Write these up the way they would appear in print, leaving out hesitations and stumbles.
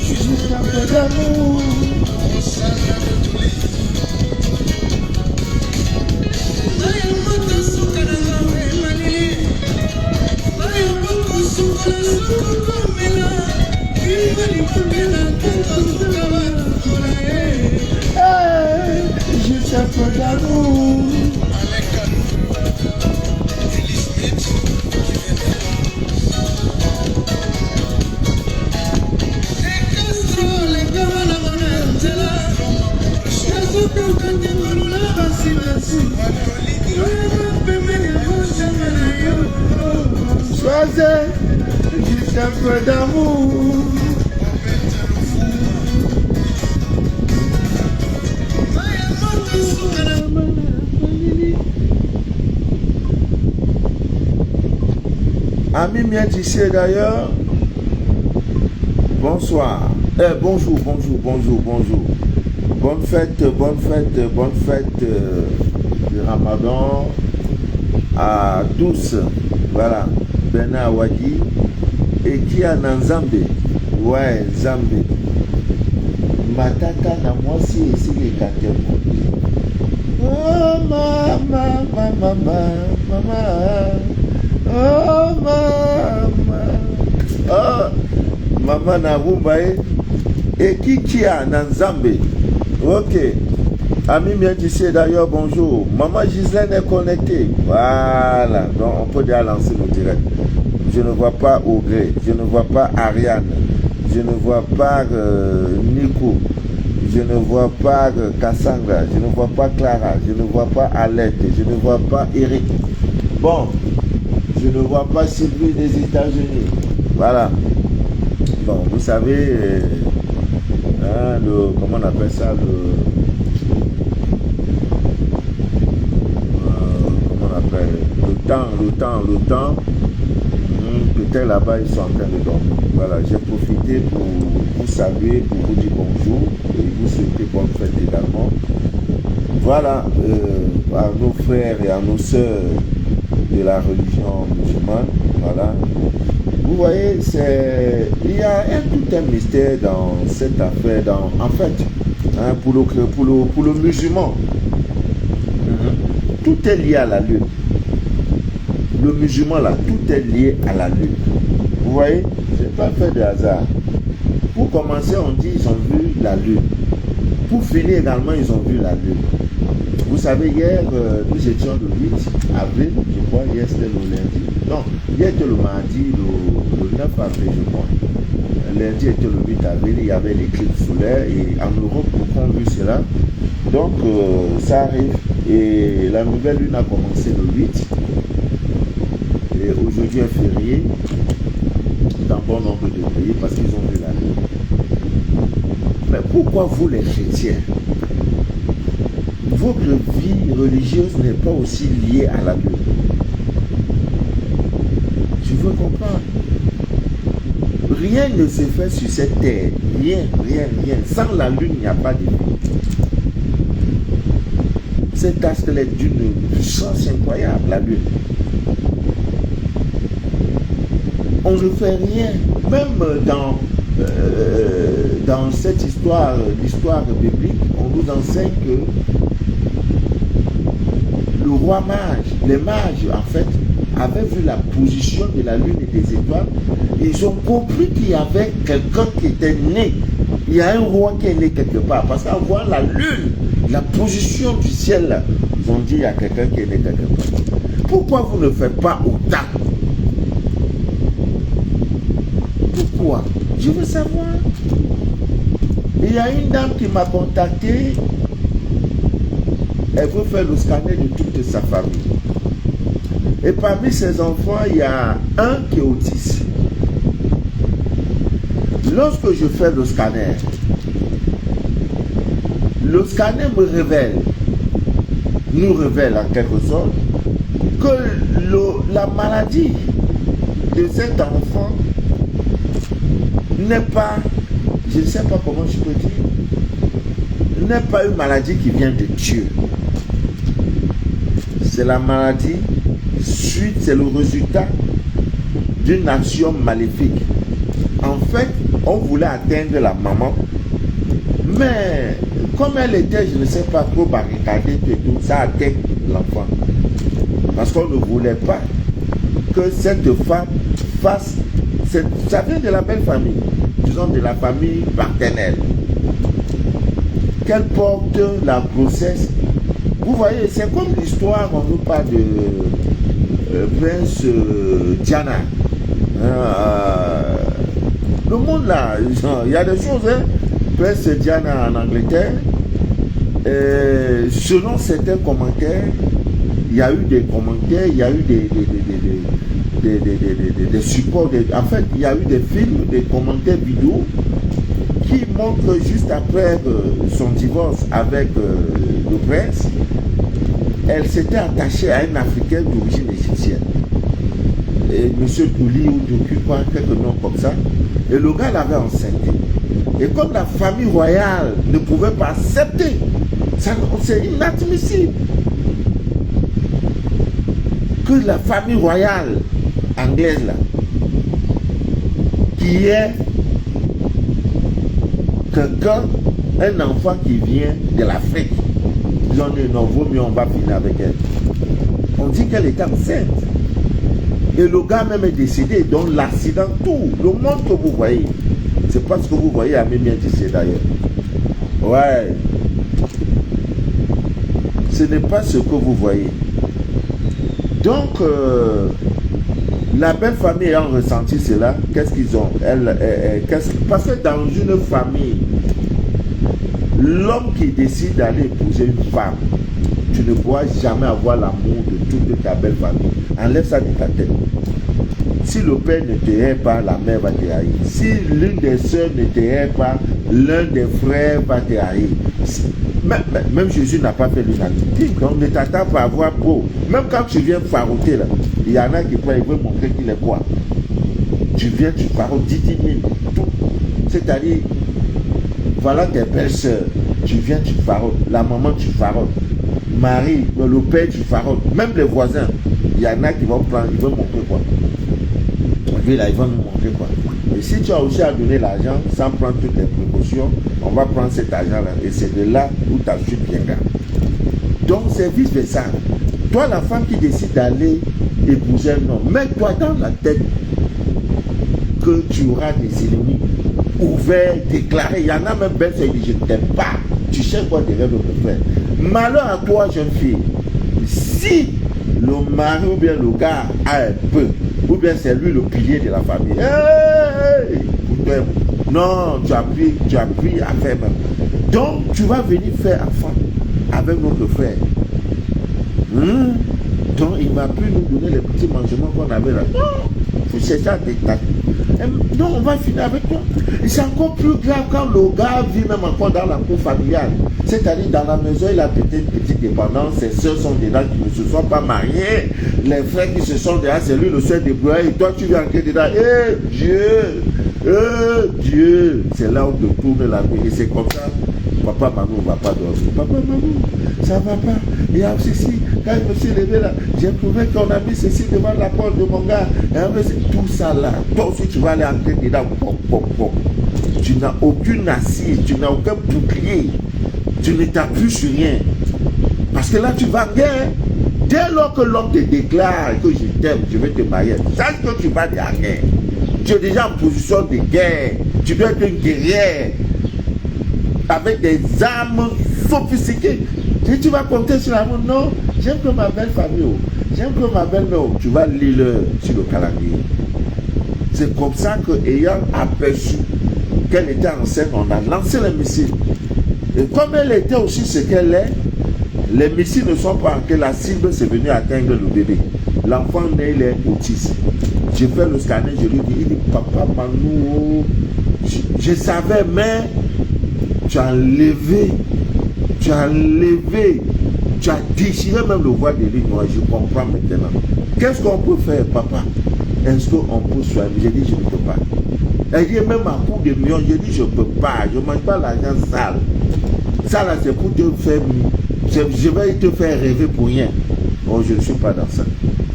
Juste un peu d'amour. Choisir juste un peu d'amour. Ami bien d'ici d'ailleurs, bonsoir, bonjour. Bonne fête du Ramadan à tous. Voilà, Bena Wadi et qui a Nzambe. Ouais, Nzambe. Matata na moi si ici les katemo. Oh mama. Oh mama. Oh maman na rumbae et qui a Nzambe. Ok. Ami bien d'ici d'ailleurs, bonjour. Maman Gislaine est connectée. Voilà. Donc on peut déjà lancer le direct. Je ne vois pas Augré. Je ne vois pas Ariane. Je ne vois pas Nico. Je ne vois pas Cassandra. Je ne vois pas Clara. Je ne vois pas Alette. Je ne vois pas Eric. Bon. Je ne vois pas Sylvie des États-Unis. Voilà. Bon, vous savez, comment on appelle ça, le temps. Peut-être là-bas, ils sont en train de dormir. Voilà, j'ai profité pour vous saluer, pour vous dire bonjour et vous souhaiter bonne fête également. Voilà, à nos frères et à nos sœurs de la religion musulmane. Voilà. Vous voyez, il y a tout un mystère dans cette affaire. En fait, hein, pour le musulman, tout est lié à la lune. Le musulman là, tout est lié à la lune. Vous voyez, c'est pas fait de hasard. Pour commencer, on dit ils ont vu la lune. Pour finir également, ils ont vu la lune. Vous savez, hier, nous étions le 8 avril, je crois, hier c'était le lundi. Non, hier était le mardi, le 9 avril, je crois. Lundi était le 8 avril, il y avait l'éclipse solaire et en Europe, beaucoup ont vu cela. Donc, ça arrive et la nouvelle lune a commencé le 8. Et aujourd'hui est férié dans bon nombre de pays parce qu'ils ont vu la lune. Mais pourquoi vous les chrétiens, votre vie religieuse n'est pas aussi liée à la lune? Je veux comprendre. Rien ne se fait sur cette terre. Rien. Sans la lune, il n'y a pas de vie. Cet astre est d'une puissance incroyable, la lune. On ne fait rien. Même dans cette histoire, l'histoire biblique, on nous enseigne que le roi mage, les mages en fait, avaient vu la position de la lune et des étoiles. Ils ont compris qu'il y avait quelqu'un qui était né. Il y a un roi qui est né quelque part. Parce qu'en voyant la lune, la position du ciel, là, ils ont dit il y a quelqu'un qui est né quelque part. Pourquoi vous ne faites pas autant? Pourquoi? Je veux savoir. Il y a une dame qui m'a contacté. Elle veut faire le scanner de toute sa famille. Et parmi ses enfants, il y a un qui est autiste. Lorsque je fais le scanner me révèle, nous révèle en quelque sorte, que la maladie de cet enfant n'est pas, je ne sais pas comment je peux dire, n'est pas une maladie qui vient de Dieu. C'est la maladie suite, c'est le résultat d'une action maléfique. En fait, on voulait atteindre la maman, mais comme elle était, je ne sais pas, trop barricadée, tout, ça atteint l'enfant. Parce qu'on ne voulait pas que cette femme fasse, ça vient de la belle famille, disons de la famille paternelle, qu'elle porte la grossesse. Vous voyez, c'est comme l'histoire, on nous parle de Prince Diana. Le monde là, il y a des choses, hein. Prince Diana en Angleterre, selon certains commentaires, il y a eu des commentaires, il y a eu des supports, en fait, il y a eu des films, des commentaires vidéo qui montrent juste après son divorce avec le prince, elle s'était attachée à un Africain d'origine égyptienne. Et M. Douli ou Doku, quelques noms comme ça. Et le gars l'avait enceinte. Et comme la famille royale ne pouvait pas accepter, c'est inadmissible que la famille royale anglaise là, qui est quelqu'un, un enfant qui vient de l'Afrique, ils ont dit non, vaut mieux on va finir avec elle. On dit qu'elle était enceinte. Et le gars même est décédé, donc l'accident, tout, le monde que vous voyez, c'est pas ce que vous voyez à même bien décédé d'ailleurs. Ouais. Ce n'est pas ce que vous voyez. Donc, la belle famille ayant ressenti cela, qu'est-ce qu'ils ont? Parce que dans une famille, l'homme qui décide d'aller épouser une femme, tu ne pourras jamais avoir l'amour de toute ta belle famille. Enlève ça de ta tête. Si le père ne te hait pas, la mère va te haïr. Si l'une des soeurs ne te hait pas, l'un des frères va te haïr. Même Jésus n'a pas fait l'unanimité. Donc ne t'attends pas à avoir beau. Même quand tu viens farouter là, il y en a qui veulent montrer qu'il est quoi. Tu viens, tu faroutes, 10 000, tout. C'est-à-dire, voilà tes belles-sœurs. Tu viens, tu faroutes. La maman, tu faroutes. Marie, le père, tu faroutes. Même les voisins, il y en a qui vont prendre, ils vont montrer quoi. Lui là, ils vont nous montrer quoi. Et si tu as aussi à donner l'argent sans prendre toutes les précautions, on va prendre cet argent-là. Et c'est de là où ta chute viendra. Donc c'est vice-versa. Toi, la femme qui décide d'aller épouser un homme, mets-toi dans la tête que tu auras des ennemis ouverts, déclarés. Il y en a même belle qui dit je ne t'aime pas. Tu sais quoi derrière notre frère. Malheur à toi, jeune fille. Si le mari ou bien le gars a un peu, ou bien c'est lui le pilier de la famille. Hey, non, tu as pris à faire même. Donc, tu vas venir faire enfant avec notre frère. Donc, il ne va plus nous donner les petits mangements qu'on avait là. Non, il faut chercher à détailler. Non, on va finir avec toi. Et c'est encore plus grave quand le gars vit même encore dans la cour familiale. C'est-à-dire dans la maison, il a peut-être une petite dépendance, ses soeurs sont dedans qui ne se sont pas mariés, les frères qui se sont dedans, c'est lui le seul débrouillard, et toi tu viens entrer dedans. Dieu, c'est là où te tourne la vie. Et c'est comme ça, papa Manou ne va pas dormir. Papa Manou, ça ne va pas. Il y a ceci, quand je me suis levé là, j'ai trouvé qu'on a mis ceci devant la porte de mon gars. Et tout ça là, toi aussi tu vas aller entrer dedans. Tu n'as aucune assise, tu n'as aucun bouclier. Tu ne t'appuies sur rien. Parce que là, tu vas en guerre. Dès lors que l'homme te déclare que je t'aime, je vais te marier, sache que tu vas en guerre. Tu es déjà en position de guerre. Tu dois être une guerrière. Avec des armes sophistiquées. Si tu vas compter sur l'amour, non, j'aime que ma belle famille. J'aime que ma belle mère. Tu vas lire sur le calendrier. C'est comme ça que, ayant aperçu qu'elle était enceinte, on a lancé les missiles. Et comme elle était aussi ce qu'elle est, les missiles ne sont pas que la cible c'est venu atteindre le bébé. L'enfant né, il est autiste. J'ai fait le scanner, je lui dis, il dit, papa Manou, je savais, mais tu as enlevé Tu as déchiré même le voile de l'ignorance. Je comprends maintenant. Qu'est-ce qu'on peut faire, papa? Est-ce qu'on peut soigner? J'ai dit, je ne peux pas. Elle dit, même à coup de millions, j'ai dit, je ne peux pas. Je ne mange pas l'argent sale. Ça, là, c'est pour te faire... Je vais te faire rêver pour rien. Oh, je ne suis pas dans ça.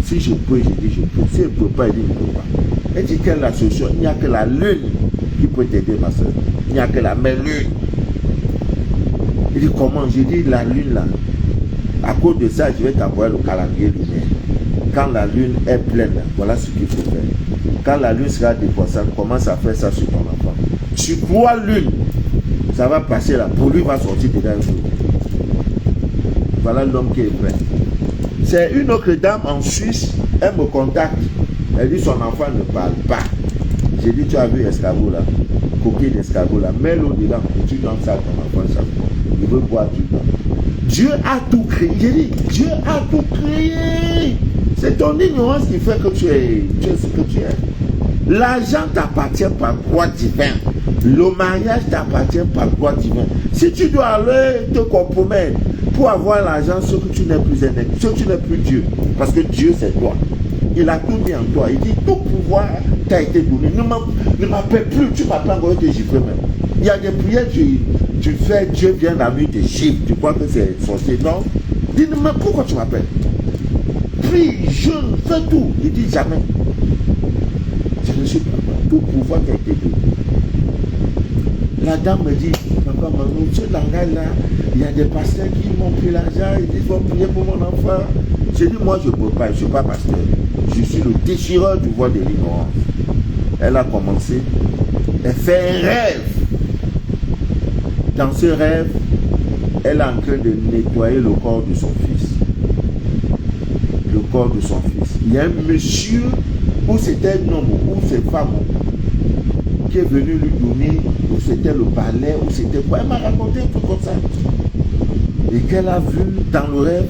Si je peux, j'ai dit, je peux. Si je ne peux pas, elle dit, je ne peux pas. Elle dit, quelle est la solution? Il n'y a que la lune qui peut t'aider, ma soeur. Il n'y a que la même lune. Il dit, comment? J'ai dit, la lune, là. À cause de ça, je vais t'envoyer le calendrier lunaire. Quand la lune est pleine, voilà ce qu'il faut faire. Quand la lune sera dépassante, commence à faire ça sur ton enfant. Sur 3 lunes, ça va passer là. Pour lui, va sortir dedans un jour. Voilà l'homme qui est prêt. C'est une autre dame en Suisse, elle me contacte. Elle dit son enfant ne parle pas. J'ai dit, tu as vu l'escargot là, coquille d'escargot là, mets-le dedans et tu donnes ça à ton enfant chaque fois. Il veut boire du temps. Dieu a tout créé. J'ai dit, Dieu a tout créé. C'est ton ignorance qui fait que tu es ce que tu es. L'argent t'appartient par droit divin. Le mariage t'appartient par droit divin. Si tu dois aller te compromettre pour avoir l'argent, ce que tu n'es plus un être, ce que tu n'es plus Dieu, parce que Dieu c'est toi. Il a tout mis en toi. Il dit, tout pouvoir t'a été donné. Ne m'appelle plus. Tu m'appelles encore et te gifles même. Il y a des prières que tu fais, Dieu vient la nuit te gifle. Tu crois que c'est sorcier? Non. Dis-moi, pourquoi tu m'appelles? Prie, jeûne, fais tout. Il dit jamais. Je ne suis pas. Tout pouvoir t'a été donné. La dame me dit, papa, maman, ce langage là, il y a des pasteurs qui m'ont pris l'argent, ils disent, il faut prier pour mon enfant. J'ai dit, moi je ne peux pas, je ne suis pas pasteur. Je suis le déchireur du voile de l'ignorance. Elle a commencé, elle fait un rêve. Dans ce rêve, elle est en train de nettoyer le corps de son fils. Le corps de son fils. Il y a un monsieur, ou c'était un homme, ou c'est une femme, qui est venu lui donner, ou c'était le balai, ou c'était quoi. Elle m'a raconté un truc comme ça. Et qu'elle a vu dans le rêve,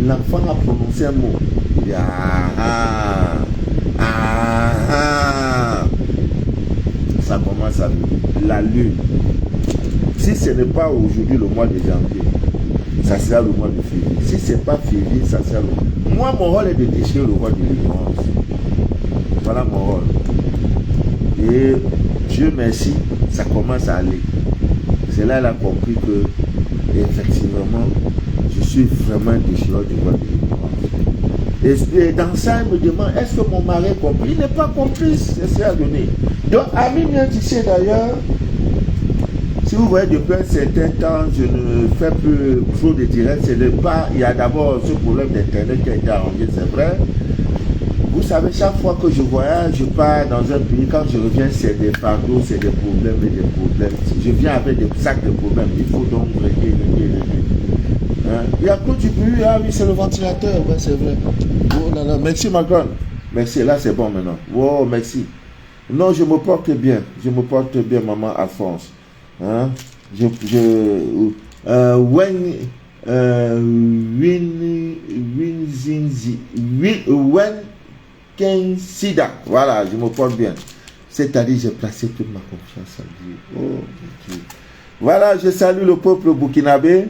l'enfant a prononcé un mot. Il dit, ça commence à venir. La lune. Si ce n'est pas aujourd'hui le mois de janvier, ça sera le mois de février. Si ce n'est pas février, ça sera le mois. Moi, mon rôle est de déchirer le voile de l'ignorance. Voilà mon rôle. Et Dieu merci, ça commence à aller. C'est là qu'elle a compris que, effectivement, je suis vraiment déchireur du voile de l'ignorance. Et dans ça, elle me demande, est-ce que mon mari est compris? Il n'est pas compris, c'est ça à donner. Donc, Ami Tissé d'ailleurs, si vous voyez depuis un certain temps, je ne fais plus trop de direct, ce n'est pas, il y a d'abord ce problème d'internet qui a été arrangé, c'est vrai. Vous savez, chaque fois que je voyage, je pars dans un pays, quand je reviens, c'est des fardeaux, c'est des problèmes et des problèmes. Je viens avec des sacs de problèmes, il faut donc régler. Hein? Il y a quoi du bruit? Ah oui, c'est le ventilateur, ouais, c'est vrai. Oh là là, merci Macron. Merci, là c'est bon maintenant. Oh, merci. Non, je me porte bien, maman Alphonse. Hein? Sida. Voilà, je me porte bien. C'est-à-dire, j'ai placé toute ma confiance en Dieu. Oh, Dieu. Voilà, je salue le peuple burkinabé.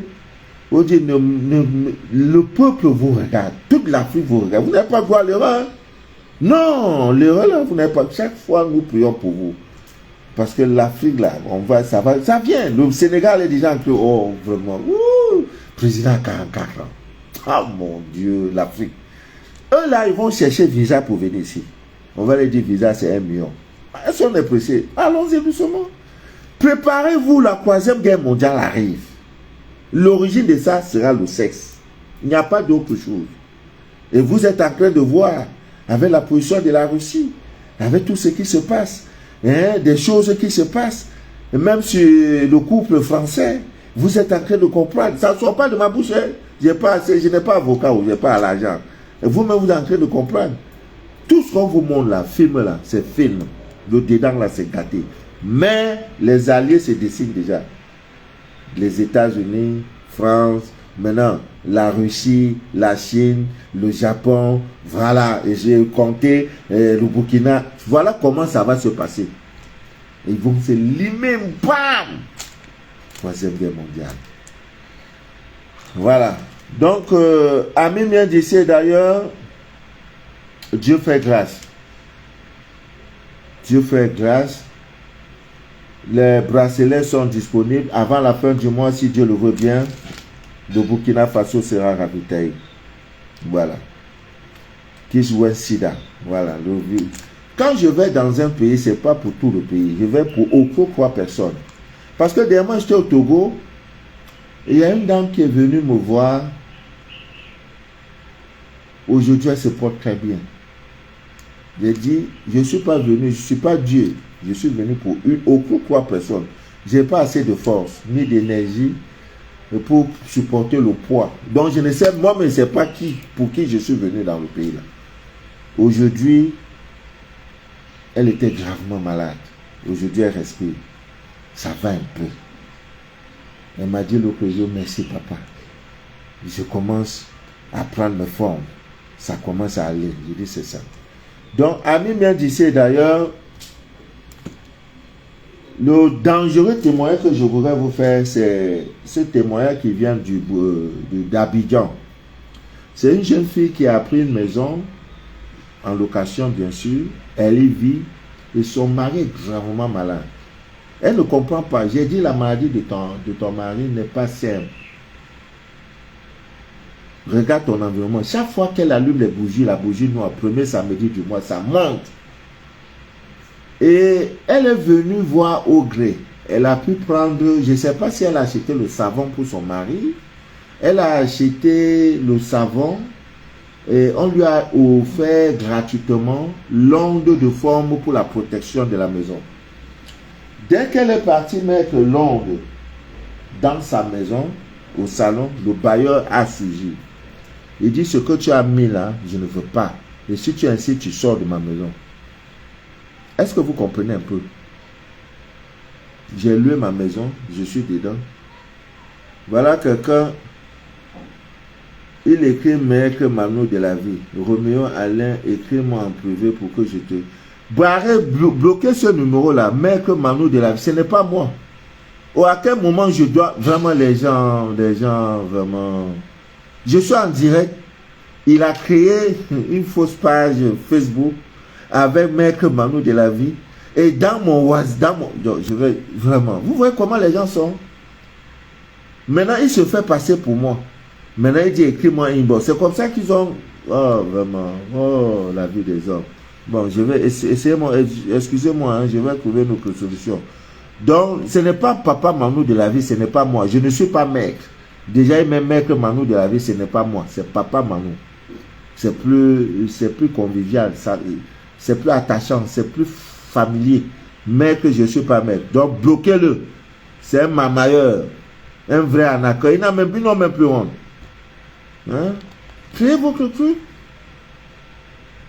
Oh Dieu, le peuple vous regarde. Toute l'Afrique vous regarde. Vous n'avez pas voir l'erreur. Non, l'erreur là, vous n'avez pas. Chaque fois, nous prions pour vous. Parce que l'Afrique là, ça vient. Le Sénégal est déjà un peu, oh, vraiment, président 44 ans. Ah mon Dieu, l'Afrique. Eux là, ils vont chercher visa pour venir ici. On va leur dire visa, c'est 1 million. Est-ce qu'on est pressé? Allons-y doucement. Préparez-vous, la 3e guerre mondiale arrive. L'origine de ça sera le sexe. Il n'y a pas d'autre chose. Et vous êtes en train de voir, avec la position de la Russie, avec tout ce qui se passe, hein, des choses qui se passent, et même sur le couple français, vous êtes en train de comprendre. Ça ne sort pas de ma bouche. Hein. Je n'ai pas avocat ou je n'ai pas l'argent. Vous-même, vous êtes en train de comprendre. Tout ce qu'on vous montre là, film là, c'est film. Le dedans là, c'est gâté. Mais les alliés se dessinent déjà. Les États-Unis, France, maintenant la Russie, la Chine, le Japon, voilà. Et j'ai compté le Burkina. Voilà comment ça va se passer. Ils vont se limer, bam! 3e guerre mondiale. Voilà. Donc, Ami vient d'ici d'ailleurs, Dieu fait grâce. Dieu fait grâce. Les bracelets sont disponibles. Avant la fin du mois, si Dieu le veut bien, le Burkina Faso sera ravitaillé. Voilà. Kiswe Sida. Voilà. Quand je vais dans un pays, ce n'est pas pour tout le pays. Je vais pour au moins 3 personnes. Parce que dernièrement, j'étais au Togo. Et il y a une dame qui est venue me voir. Aujourd'hui, elle se porte très bien. J'ai dit, je ne suis pas venu, je ne suis pas Dieu. Je suis venu pour au moins 3 personnes. Je n'ai pas assez de force, ni d'énergie pour supporter le poids. Donc, je ne sais, moi, mais je ne sais pas pour qui je suis venu dans le pays là. Aujourd'hui, elle était gravement malade. Aujourd'hui, elle respire. Ça va un peu. Elle m'a dit l'autre jour, merci papa. Je commence à prendre mes formes. Ça commence à aller. Je dis, c'est ça. Donc, Ami vient d'ici d'ailleurs, le dangereux témoignage que je voudrais vous faire, c'est ce témoignage qui vient d'Abidjan. C'est une jeune fille qui a pris une maison en location, bien sûr. Elle y vit et son mari est gravement malade. Elle ne comprend pas. J'ai dit la maladie de ton mari n'est pas simple. Regarde ton environnement. Chaque fois qu'elle allume les bougies, la bougie noire, premier samedi du mois, ça monte. Et elle est venue voir au gré. Elle a pu prendre, je ne sais pas si elle a acheté le savon pour son mari. Elle a acheté le savon et on lui a offert gratuitement l'onde de forme pour la protection de la maison. Dès qu'elle est partie mettre l'onde dans sa maison, au salon, le bailleur a suivi. Il dit, ce que tu as mis là, je ne veux pas. Et si tu insistes, tu sors de ma maison. Est-ce que vous comprenez un peu? J'ai loué ma maison, je suis dedans. Voilà quelqu'un, il écrit Maître Manu de la vie. Roméo Alain, écris-moi en privé pour que je te... Bloquez ce numéro-là, Maître Manu de la vie, ce n'est pas moi. Ou à quel moment je dois vraiment les gens vraiment... Je suis en direct. Il a créé une fausse page Facebook avec Maître Manu de la vie. Et dans mon WhatsApp, je vais vraiment... Vous voyez comment les gens sont? Maintenant, il se fait passer pour moi. Maintenant, il dit écris-moi inbox. C'est comme ça qu'ils ont... Oh, vraiment. Oh, la vie des hommes. Bon, je vais essayer... Excusez-moi, hein, je vais trouver notre solution. Donc, ce n'est pas Papa Manu de la vie, ce n'est pas moi. Je ne suis pas maître. Déjà, il même Maître Manu de la vie, ce n'est pas moi. C'est Papa Manu. C'est plus convivial. C'est plus attachant. C'est plus familier. Maître, je ne suis pas maître. Donc, bloquez-le. C'est un mamailleur. Un vrai anaconda. Il n'a même plus honte. Hein? Créez votre truc.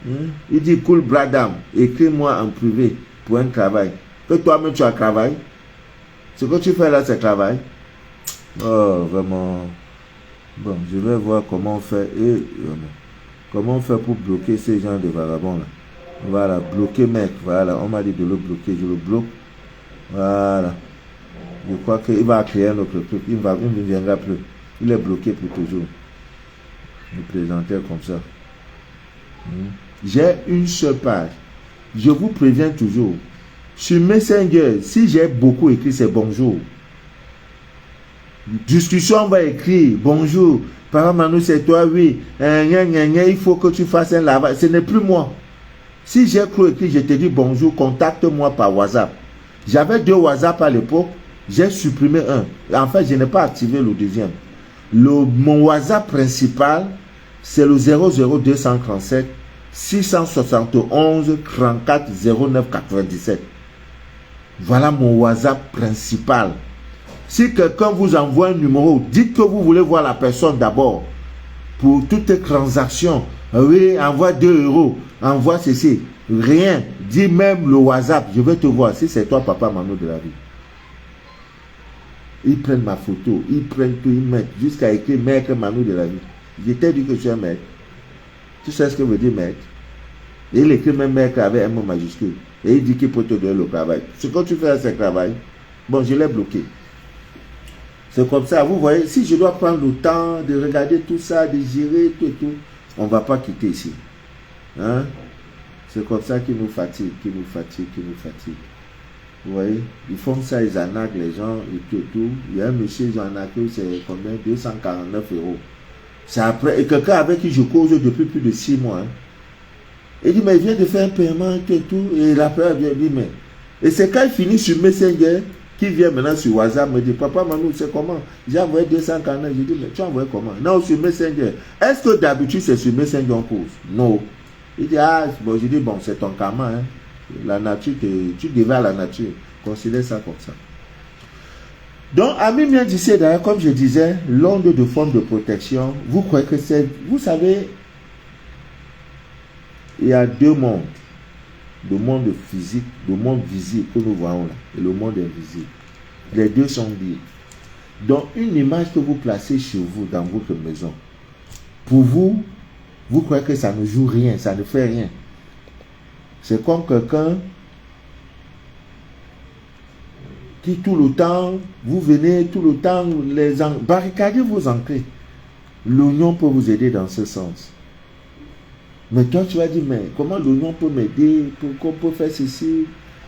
Hein? Il dit, cool, bradam. Écris-moi en privé pour un travail. Que toi-même tu as travaillé. Ce que tu fais là, c'est travail. Oh, vraiment. Bon, je vais voir comment on fait. Comment on fait pour bloquer ces gens de vagabonds là. Voilà, bloquer mec. Voilà, on m'a dit de le bloquer. Je le bloque. Voilà. Je crois qu'il va créer un autre truc. Il ne viendra plus. Il est bloqué pour toujours. Je plaisantais comme ça. J'ai une seule page. Je vous préviens toujours. Sur Messenger, si j'ai beaucoup écrit, c'est bonjour. Discussion, on va écrire bonjour. Papa Manu, c'est toi, oui. Il faut que tu fasses un lavage. Ce n'est plus moi. Si j'ai cru écrit, je te dis bonjour, contacte-moi par WhatsApp. J'avais 2 WhatsApp à l'époque. J'ai supprimé un. En fait, je n'ai pas activé le deuxième. Mon WhatsApp principal, c'est le 00237 671 34 09 97. Voilà mon WhatsApp principal. Si quelqu'un vous envoie un numéro, dites que vous voulez voir la personne d'abord. Pour toutes les transactions, oui, envoie 2 €, envoie ceci. Rien. Dis même le WhatsApp, je vais te voir. Si c'est toi, Papa Manu de la vie. Ils prennent ma photo, ils prennent tout, ils mettent jusqu'à écrire Maître Manu de la vie. Je t'ai dit que tu es maître. Tu sais ce que veut dire maître? Et il écrit même maître avec un mot majuscule. Et il dit qu'il peut te donner le travail. Ce que tu fais, c'est le travail. Bon, je l'ai bloqué. C'est comme ça, vous voyez, si je dois prendre le temps de regarder tout ça, de gérer tout et tout, on ne va pas quitter ici. Hein? C'est comme ça qu'ils nous fatiguent, qu'ils nous fatiguent, qu'ils nous fatiguent. Vous voyez, ils font ça, ils arnaquent les gens et tout et tout. Il y a un monsieur, ils ont arnaqué, c'est combien? 249 €. C'est après, et quelqu'un avec qui je cause depuis plus de 6 mois. Hein. Il dit, mais il vient de faire un paiement et tout. Et l'appel vient dire, mais. Et c'est quand il finit sur Messenger, qui vient maintenant sur WhatsApp, me dit, papa, Manou, c'est comment? J'ai envoyé 249. Je dis, mais tu as envoyé comment? Non, sur Messenger. Est-ce que d'habitude c'est sur Messenger en cause? Non. Il dit, ah, bon, je dis, bon, c'est ton karma, hein. La nature, tu devais à la nature. Considère ça comme ça. Donc, Amis bien d'ici, d'ailleurs, comme je disais, l'onde de forme de protection, vous croyez que c'est... Vous savez, il y a deux mondes. Le monde physique, le monde visible que nous voyons là, et le monde invisible. Les deux sont liés. Donc, une image que vous placez chez vous, dans votre maison, pour vous, vous croyez que ça ne joue rien, ça ne fait rien. C'est comme quelqu'un qui tout le temps, vous venez tout le temps, barricadez vos entrées. L'oignon peut vous aider dans ce sens. Mais toi, tu vas dire, mais comment l'oignon peut m'aider, qu'on peut faire ceci,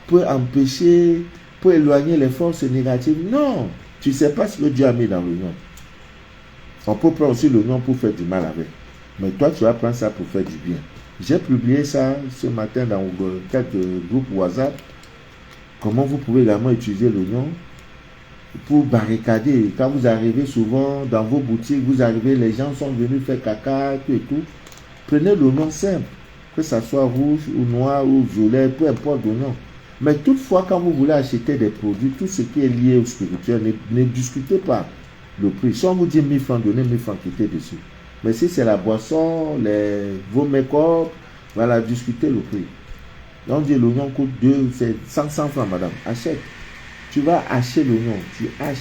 peut empêcher, peut éloigner les forces négatives. Non, tu ne sais pas ce que Dieu a mis dans l'oignon. On peut prendre aussi l'oignon pour faire du mal avec. Mais toi, tu vas prendre ça pour faire du bien. J'ai publié ça ce matin dans quelques groupes WhatsApp. Comment vous pouvez également utiliser l'oignon pour barricader. Quand vous arrivez souvent dans vos boutiques, vous arrivez, les gens sont venus faire caca, tout et tout. Prenez l'oignon simple, que ça soit rouge ou noir ou violet, peu importe l'oignon. Mais toutefois, quand vous voulez acheter des produits, tout ce qui est lié au spirituel, ne discutez pas le prix. Si on vous dit 1000 francs, donnez 1000 francs, quittez dessus. Mais si c'est la boisson, vos make-up, voilà, discutez le prix. On dit l'oignon coûte 500 francs, madame. Achète. Tu vas acheter l'oignon, tu haches.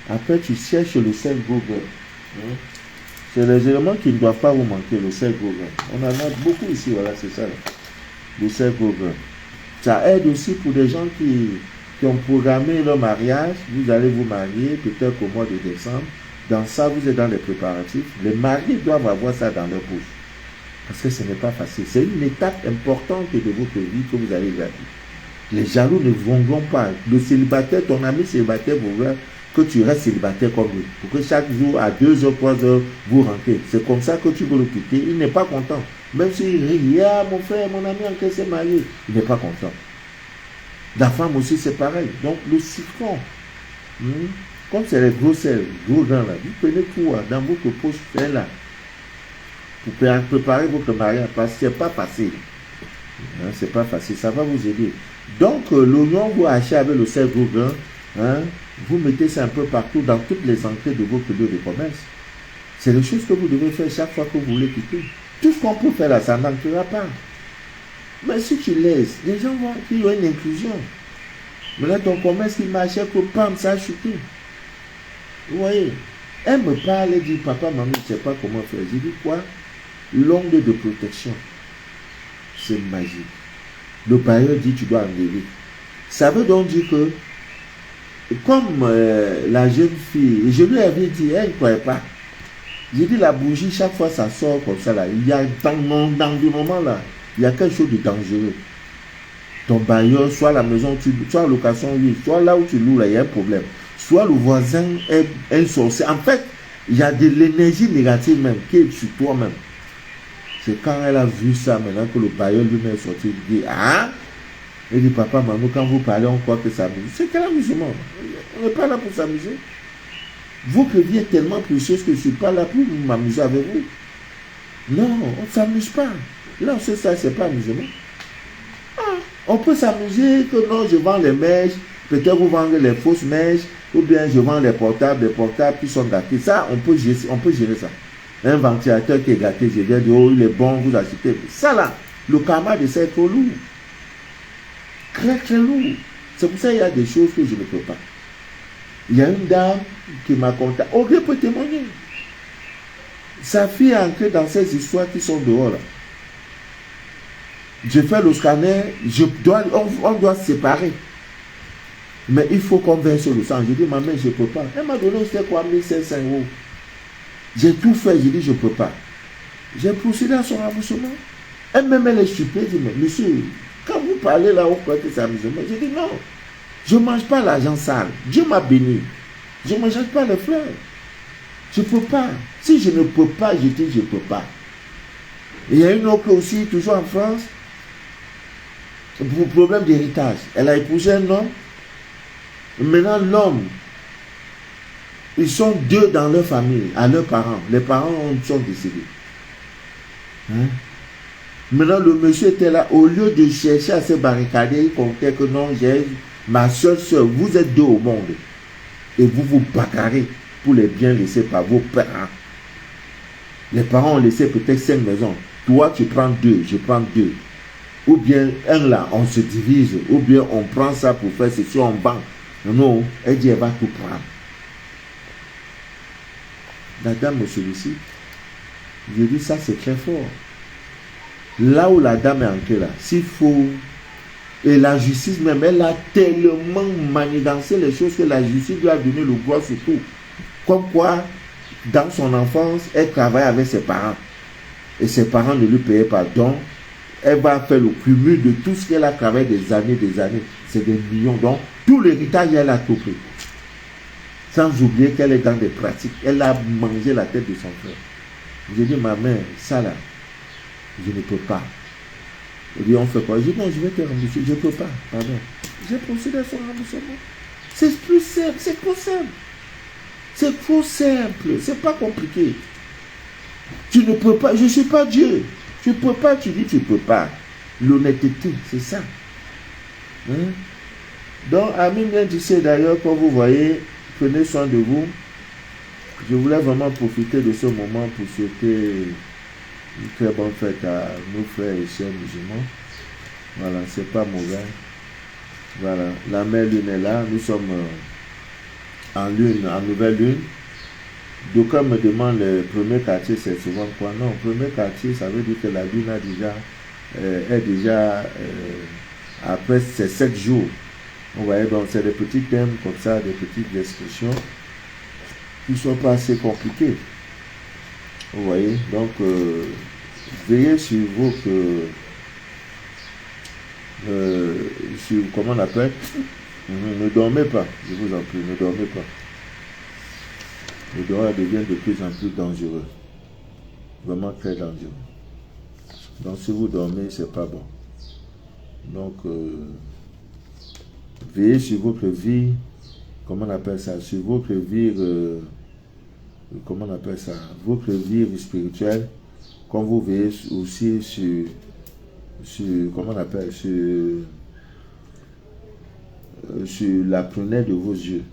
Après, tu cherches le sel Google. C'est les éléments qui ne doivent pas vous manquer, le sel Google. On en a beaucoup ici, voilà, c'est ça. Là. Le sel Google. Ça aide aussi pour des gens qui ont programmé leur mariage. Vous allez vous marier peut-être au mois de décembre. Dans ça, vous êtes dans les préparatifs. Les mariés doivent avoir ça dans leur bouche. Parce que ce n'est pas facile. C'est une étape importante de votre vie que vous allez gravir. Les jaloux ne vont pas. Le célibataire, ton ami célibataire voudra que tu restes célibataire comme lui. Pour que chaque jour, à 2 heures, 3 heures, vous rentrez. C'est comme ça que tu veux le quitter. Il n'est pas content. Même s'il rit, ah, mon frère, mon ami, en s'est marié. Il n'est pas content. La femme aussi, c'est pareil. Donc, le citron, comme c'est les gros sels, gros gens là, vous prenez tout dans votre poche, c'est là. Pour préparer votre mariage, parce que c'est pas facile. C'est pas facile, ça va vous aider. Donc, l'oignon, vous achetez avec le sel gros vous mettez ça un peu partout dans toutes les entrées de votre lieu de commerce. C'est les choses que vous devez faire chaque fois que vous voulez quitter. Tout ce qu'on peut faire là, ça n'entrera pas. Mais si tu laisses, les gens vont qu'il y a une inclusion. Maintenant, ton commerce qui marchait pour pam, ça a chuté. Vous voyez, elle me parle et dit, papa, maman, je ne sais pas comment faire. J'ai dit quoi? L'onde de protection. C'est magique. Le bailleur dit, tu dois enlever. Ça veut donc dire que, comme la jeune fille, et je lui avais dit, elle ne croyait pas. J'ai dit, la bougie, chaque fois ça sort comme ça là. Il y a dans le moment là, il y a quelque chose de dangereux. Ton bailleur, soit la maison, soit la location, oui, soit là où tu loues là, il y a un problème. Soit le voisin est un sorcier. En fait, il y a de l'énergie négative même qui est sur toi-même. C'est quand elle a vu ça maintenant que le bailleur lui-même est sorti, il dit, ah, il dit, papa, maman, quand vous parlez, on croit que ça amuse. C'est quel amusement? On n'est pas là pour s'amuser. Votre vie est tellement précieuse que je ne suis pas là pour m'amuser avec vous. Non, on ne s'amuse pas. Là, c'est ça, c'est pas amusement. Ah, on peut s'amuser que non, je vends les mèches, peut-être vous vendez les fausses mèches, ou bien je vends les portables qui sont gâtés. Ça, on peut gérer ça. Un ventilateur qui est gâté, je viens dire, oh, il est bon, vous achetez. Ça là, le karma de ça est trop lourd. Très, très lourd. C'est pour ça qu'il y a des choses que je ne peux pas. Il y a une dame qui m'a contacté. Audrey peut témoigner. Sa fille est entrée dans ces histoires qui sont dehors là. Je fais le scanner, on doit se séparer. Mais il faut qu'on verse le sang. Je dis, ma mère, je ne peux pas. Elle m'a donné, c'était quoi, 1500 €. J'ai tout fait, j'ai dit, je ne peux pas. J'ai procédé à son remboursement. Elle-même, elle est stupide. Elle dit, mais monsieur, quand vous parlez là, vous croyez que c'est amusement. J'ai dit, non, je ne mange pas l'argent sale. Dieu m'a béni. Je ne mange pas les fleurs. Je ne peux pas. Si je ne peux pas, je dis, je ne peux pas. Il y a une autre aussi, toujours en France, pour problème d'héritage. Elle a épousé un homme. Maintenant, l'homme, ils sont deux dans leur famille, à leurs parents. Les parents sont décédés. Hein? Maintenant, le monsieur était là, au lieu de chercher à se barricader, il comptait que non, j'ai ma seule soeur, vous êtes deux au monde. Et vous vous bagarrez pour les biens laissés par vos parents. Les parents ont laissé peut-être 5 maisons. Toi, tu prends 2, je prends 2. Ou bien, un là, on se divise. Ou bien, on prend ça pour faire ceci en banque. Non, elle dit, elle va tout prendre. La dame me sollicite. Je dis, ça c'est très fort. Là où la dame est entrée là, s'il faut, et la justice même, elle a tellement manigancé les choses que la justice lui a donné le droit sur tout. Comme quoi, dans son enfance, elle travaille avec ses parents. Et ses parents ne lui payaient pas. Donc, elle va faire le cumul de tout ce qu'elle a travaillé des années. C'est des millions. Donc, tout l'héritage, elle a tout pris. Sans oublier qu'elle est dans des pratiques. Elle a mangé la tête de son frère. J'ai dit, ma mère, ça là, je ne peux pas. Elle dit, on fait quoi? Je dis, non, je vais te rembourser. Je ne peux pas, pardon. J'ai procédé à son remboursement. C'est plus simple, c'est trop simple. C'est trop simple, c'est pas compliqué. Tu ne peux pas, je ne suis pas Dieu. Tu ne peux pas, tu dis tu ne peux pas. L'honnêteté, c'est ça. Hein? Donc, Amin vient d'ici d'ailleurs, comme vous voyez, prenez soin de vous. Je voulais vraiment profiter de ce moment pour souhaiter une très bonne fête à nos frères et sœurs musulmans. Voilà, c'est pas mauvais. Voilà, la mère lune est là. Nous sommes en lune, en nouvelle lune. D'aucuns me demandent le premier quartier, c'est souvent quoi? Non, le premier quartier, ça veut dire que la lune est déjà après ces 7 jours. Vous voyez, donc c'est des petits thèmes comme ça, des petites descriptions qui ne sont pas assez compliquées. Vous voyez, donc veillez sur vos comment on appelle? Ne dormez pas, je vous en prie, ne dormez pas. Le dormir devient de plus en plus dangereux. Vraiment très dangereux. Donc si vous dormez, c'est pas bon. Donc veillez sur votre vie, comment on appelle ça? Sur votre vie, comment on appelle ça? Votre vie spirituelle, comme vous veillez aussi sur comment on appelle, sur la prunelle de vos yeux.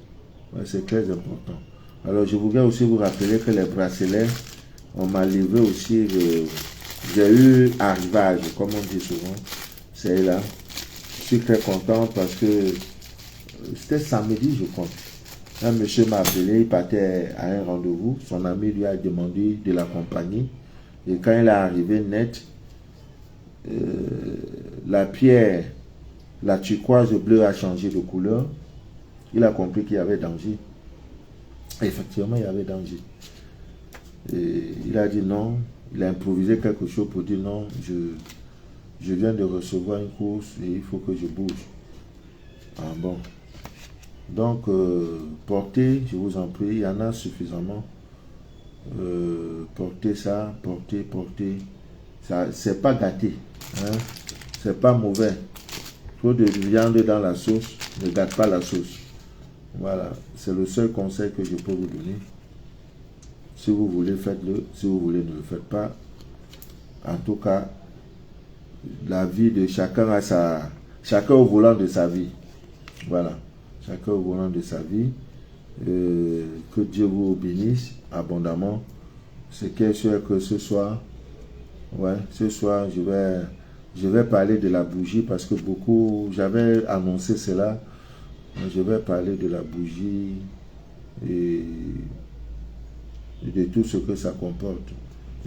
Ouais, c'est très important. Alors je voudrais aussi vous rappeler que les bracelets, on m'a livré aussi, j'ai eu arrivage, comme on dit souvent, c'est là. Je suis très content parce que c'était samedi, je crois. Un monsieur m'a appelé, il partait à un rendez-vous, son ami lui a demandé de l'accompagner. Et quand il est arrivé net, la pierre, la turquoise bleue a changé de couleur. Il a compris qu'il y avait danger. Effectivement, il y avait danger. Et il a dit non, il a improvisé quelque chose pour dire non, je viens de recevoir une course et il faut que je bouge. Ah bon. Donc, portez, je vous en prie, il y en a suffisamment. Portez ça, portez. Ça, c'est pas gâté. Hein? C'est pas mauvais. Trop de viande dans la sauce, ne gâte pas la sauce. Voilà, c'est le seul conseil que je peux vous donner. Si vous voulez, faites-le. Si vous voulez, ne le faites pas. En tout cas, la vie de chacun a chacun au volant de sa vie. Voilà, chacun au volant de sa vie. Que Dieu vous bénisse abondamment. C'est quelque chose que ce soir, je vais parler de la bougie parce que beaucoup, j'avais annoncé cela. Je vais parler de la bougie et de tout ce que ça comporte.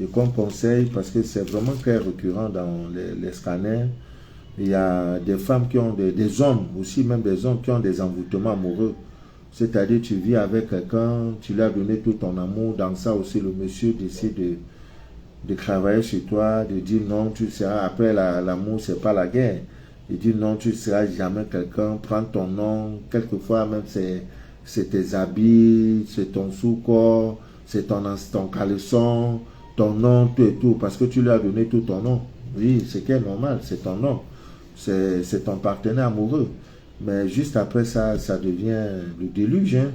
Et comme conseil, parce que c'est vraiment très récurrent dans les scanners, Il y a des femmes qui ont des hommes, aussi même des hommes qui ont des envoûtements amoureux. C'est-à-dire, tu vis avec quelqu'un, tu lui as donné tout ton amour. Dans ça aussi, le monsieur décide de travailler sur toi, de dire non, tu seras, après l'amour, c'est pas la guerre. Il dit non, tu ne seras jamais quelqu'un, prends ton nom, quelquefois même c'est tes habits, c'est ton sous-corps, c'est ton caleçon, ton nom, tout et tout, parce que tu lui as donné tout ton nom. Oui, c'est qui est normal, c'est ton nom, c'est ton partenaire amoureux. Mais juste après ça, ça devient le déluge. Hein.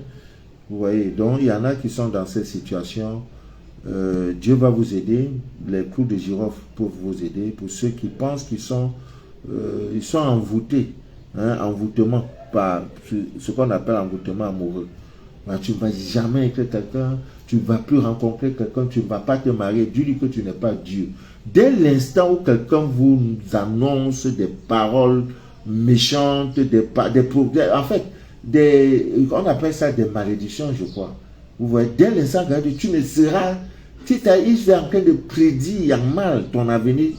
Vous voyez, donc il y en a qui sont dans cette situation. Dieu va vous aider, les clous de girofle peuvent vous aider. Pour ceux qui pensent qu'ils sont, ils sont envoûtés, hein, envoûtement, par ce qu'on appelle envoûtement amoureux. Ben, tu ne vas jamais écrire quelqu'un, tu ne vas plus rencontrer quelqu'un, tu ne vas pas te marier. Dieu dit que tu n'es pas Dieu. Dès l'instant où quelqu'un vous annonce des paroles méchantes, en fait, on appelle ça des malédictions, je crois. Vous voyez, dès l'instant où tu ne seras, si tu es en train de prédire mal ton avenir,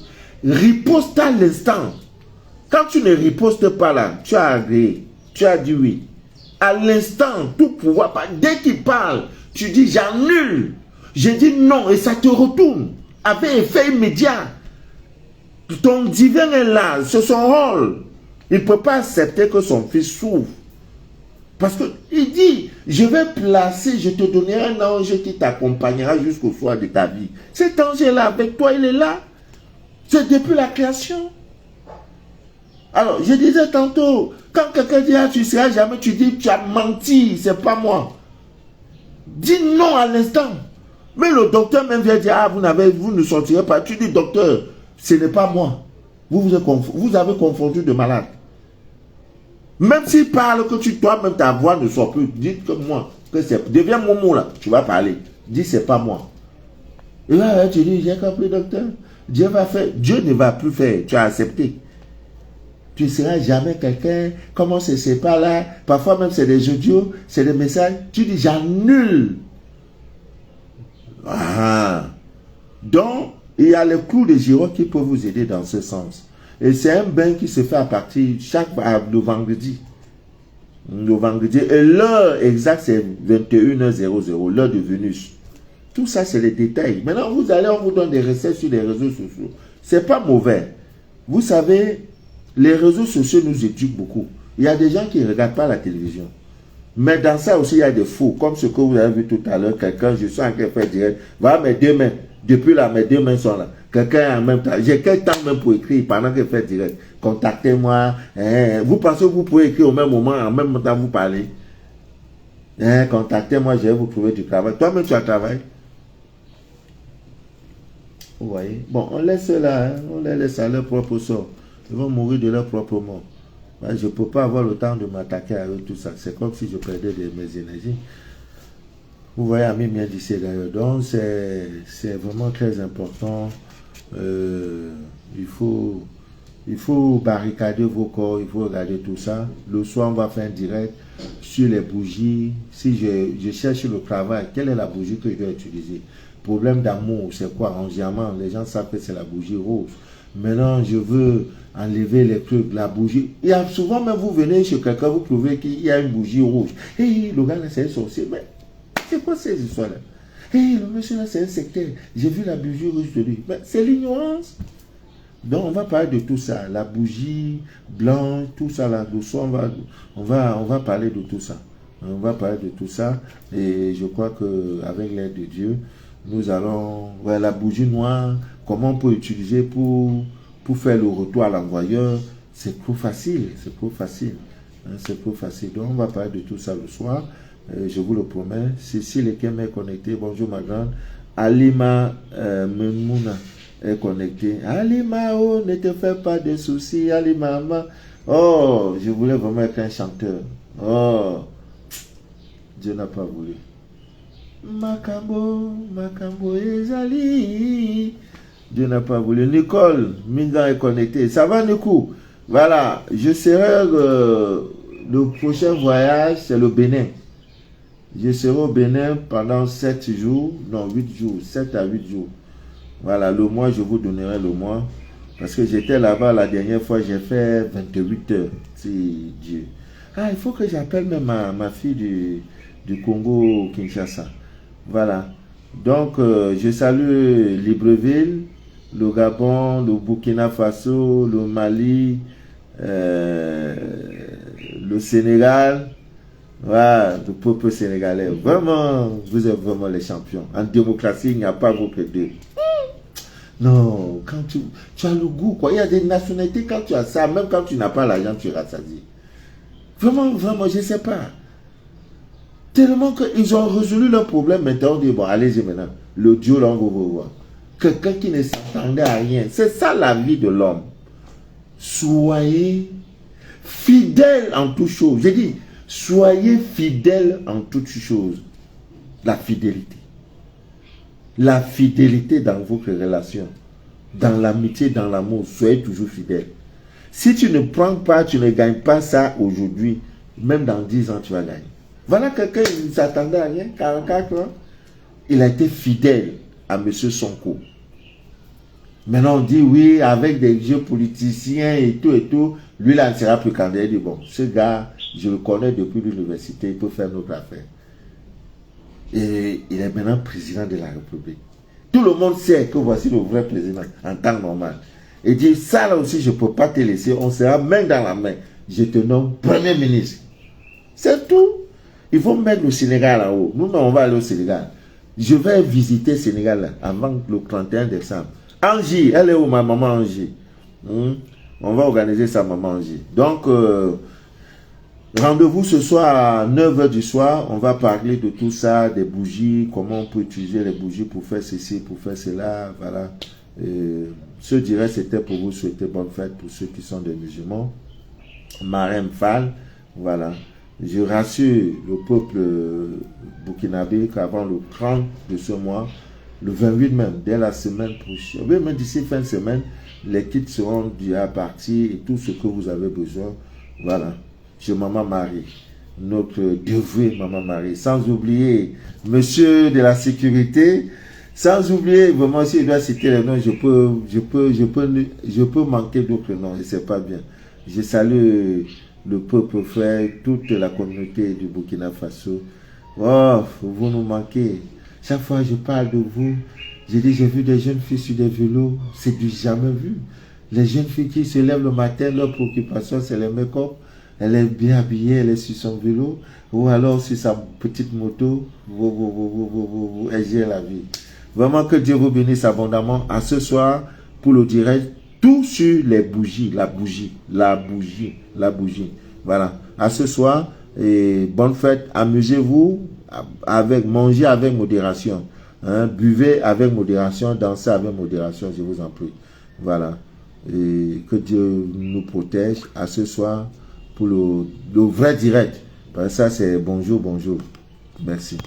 riposte à l'instant. Quand tu ne ripostes pas là, tu as agréé, tu as dit oui. À l'instant, tout pouvoir, dès qu'il parle, tu dis j'annule. Je dis non et ça te retourne avec effet immédiat. Ton divin est là, c'est son rôle. Il ne peut pas accepter que son fils souffre. Parce qu'il dit, je vais placer, je te donnerai un ange qui t'accompagnera jusqu'au soir de ta vie. Cet ange est là avec toi, il est là. C'est depuis la création. Alors, je disais tantôt, quand quelqu'un dit, ah, tu ne seras jamais, tu dis, tu as menti, c'est pas moi. Dis non à l'instant. Mais le docteur même vient dire, ah, vous ne sortirez pas. Tu dis, docteur, ce n'est pas moi. Vous avez confondu de malade. Même s'il parle que toi-même ta voix ne sort plus, dites que moi, que c'est, deviens mon mot là, tu vas parler. Dis, c'est pas moi. Et là, tu dis, j'ai compris, docteur. Dieu va faire, Dieu ne va plus faire, tu as accepté. Tu ne seras jamais quelqu'un, comment c'est pas là, parfois même c'est des audios, c'est des messages, tu dis j'annule. Ah. Donc, il y a les clous de girofle qui peuvent vous aider dans ce sens. Et c'est un bain qui se fait à partir le vendredi. Le vendredi. Et l'heure exacte, c'est 21h00, l'heure de Vénus. Tout ça, c'est les détails. Maintenant, vous allez, on vous donne des recettes sur les réseaux sociaux. C'est pas mauvais. Vous savez, les réseaux sociaux nous éduquent beaucoup. Il y a des gens qui ne regardent pas la télévision. Mais dans ça aussi, il y a des faux. Comme ce que vous avez vu tout à l'heure, quelqu'un, je suis en train de faire direct. Voilà mes deux mains. Depuis là, mes deux mains sont là. Quelqu'un en même temps. J'ai quel temps même pour écrire pendant que je fais direct. Contactez-moi. Vous pensez que vous pouvez écrire au même moment, en même temps vous parlez. Contactez-moi, je vais vous trouver du travail. Toi-même, tu as travaillé. Vous voyez. Bon, on laisse là. On les laisse à leur propre sort. Ils vont mourir de leur propre mort. Je ne peux pas avoir le temps de m'attaquer à eux, tout ça. C'est comme si je perdais mes énergies. Vous voyez, Ami bien dit d'ailleurs. Donc, c'est vraiment très important. Il faut barricader vos corps, il faut regarder tout ça. Le soir, on va faire un direct sur les bougies. Si je cherche le travail, quelle est la bougie que je dois utiliser? Problème d'amour, c'est quoi? En diamant, les gens savent que c'est la bougie rose. Maintenant, je veux enlever les trucs, la bougie. Il y a souvent, même vous venez chez quelqu'un, vous trouvez qu'il y a une bougie rouge. Et le gars là, c'est un sorcier. Mais c'est quoi ces histoires-là? Et le monsieur là, c'est un sectaire. J'ai vu la bougie rouge de lui. Mais c'est l'ignorance. Donc, on va parler de tout ça. La bougie blanche, tout ça là. On va parler de tout ça. On va parler de tout ça. Et je crois qu'avec l'aide de Dieu, nous allons... Ouais, la bougie noire, comment on peut utiliser pour faire le retour à l'envoyeur, c'est trop facile. C'est trop facile. C'est trop facile. Donc, on va parler de tout ça le soir. Je vous le promets. Cécile Ekem est connectée. Bonjour ma grande. Alima Memouna est connectée. Alima, oh, ne te fais pas de soucis. Alima, oh, je voulais vraiment être un chanteur. Oh, Dieu n'a pas voulu. Makambo ezali. Dieu n'a pas voulu. Nicole Minga est connectée. Ça va, Nico? Voilà, je serai le prochain voyage, c'est le Bénin. Je serai au Bénin pendant 7 jours, non 8 jours, 7 à 8 jours. Voilà, le mois, je vous donnerai le mois. Parce que j'étais là-bas la dernière fois, j'ai fait 28 heures. Si Dieu. Ah, il faut que j'appelle même ma fille du Congo, Kinshasa. Voilà. Donc, je salue Libreville, le Gabon, le Burkina Faso, le Mali, le Sénégal. Voilà, le peuple sénégalais. Vraiment, vous êtes vraiment les champions. En démocratie, il n'y a pas votre deux. Non, quand tu as le goût, quoi. Il y a des nationalités, quand tu as ça, même quand tu n'as pas l'argent, tu es rassasié. Vraiment, vraiment, je ne sais pas. Tellement qu'ils ont résolu leur problème, maintenant on dit, bon, allez-y maintenant. Le Dieu, là, on va vous voir. Quelqu'un qui ne s'attendait à rien. C'est ça la vie de l'homme. Soyez fidèles en toutes choses. J'ai dit, soyez fidèles en toutes choses. La fidélité. La fidélité dans vos relations. Dans l'amitié, dans l'amour. Soyez toujours fidèles. Si tu ne prends pas, tu ne gagnes pas ça aujourd'hui, même dans 10 ans, tu vas gagner. Voilà quelqu'un qui ne s'attendait à rien, 44 ans. Il a été fidèle à M. Sonko. Maintenant, on dit oui, avec des jeux politiciens et tout, lui, là, ne sera plus candidat. Il dit, bon, ce gars, je le connais depuis l'université, il peut faire notre affaire. Et il est maintenant président de la République. Tout le monde sait que voici le vrai président en temps normal. Et dit, ça là aussi, je ne peux pas te laisser, on sera main dans la main. Je te nomme Premier ministre. C'est tout. Il faut mettre le Sénégal là-haut. Nous, on va aller au Sénégal. Je vais visiter le Sénégal là, avant le 31 décembre. Angie, elle est où ma maman Angie? On va organiser sa maman Angie. Donc, rendez-vous ce soir à 9 h du soir. On va parler de tout ça, des bougies, comment on peut utiliser les bougies pour faire ceci, pour faire cela. Voilà. Ce direct, c'était pour vous souhaiter bonne fête pour ceux qui sont des musulmans. Marem Fall, voilà. Je rassure le peuple burkinabé qu'avant le 30 de ce mois, le 28 même, dès la semaine prochaine, oui, même d'ici fin de semaine, les kits seront déjà partis et tout ce que vous avez besoin, voilà. Chez Maman Marie, notre dévouée Maman Marie. Sans oublier monsieur de la sécurité, sans oublier, vraiment, si je dois citer les noms, je peux manquer d'autres noms, et c'est pas bien. Je salue le peuple frère, toute la communauté du Burkina Faso. Oh, vous nous manquez. Chaque fois que je parle de vous, je dis, j'ai vu des jeunes filles sur des vélos, c'est du jamais vu. Les jeunes filles qui se lèvent le matin, leur préoccupation, c'est le make-up. Elle est bien habillée, elle est sur son vélo, ou alors sur sa petite moto, elle gère la vie. Vraiment que Dieu vous bénisse abondamment. À ce soir, pour le direct, tout sur les bougies, la bougie. Voilà. À ce soir, et bonne fête. Amusez-vous, mangez avec modération. Hein, buvez avec modération, dansez avec modération, je vous en prie. Voilà. Et que Dieu nous protège. À ce soir, pour le vrai direct. Ça, c'est bonjour. Merci.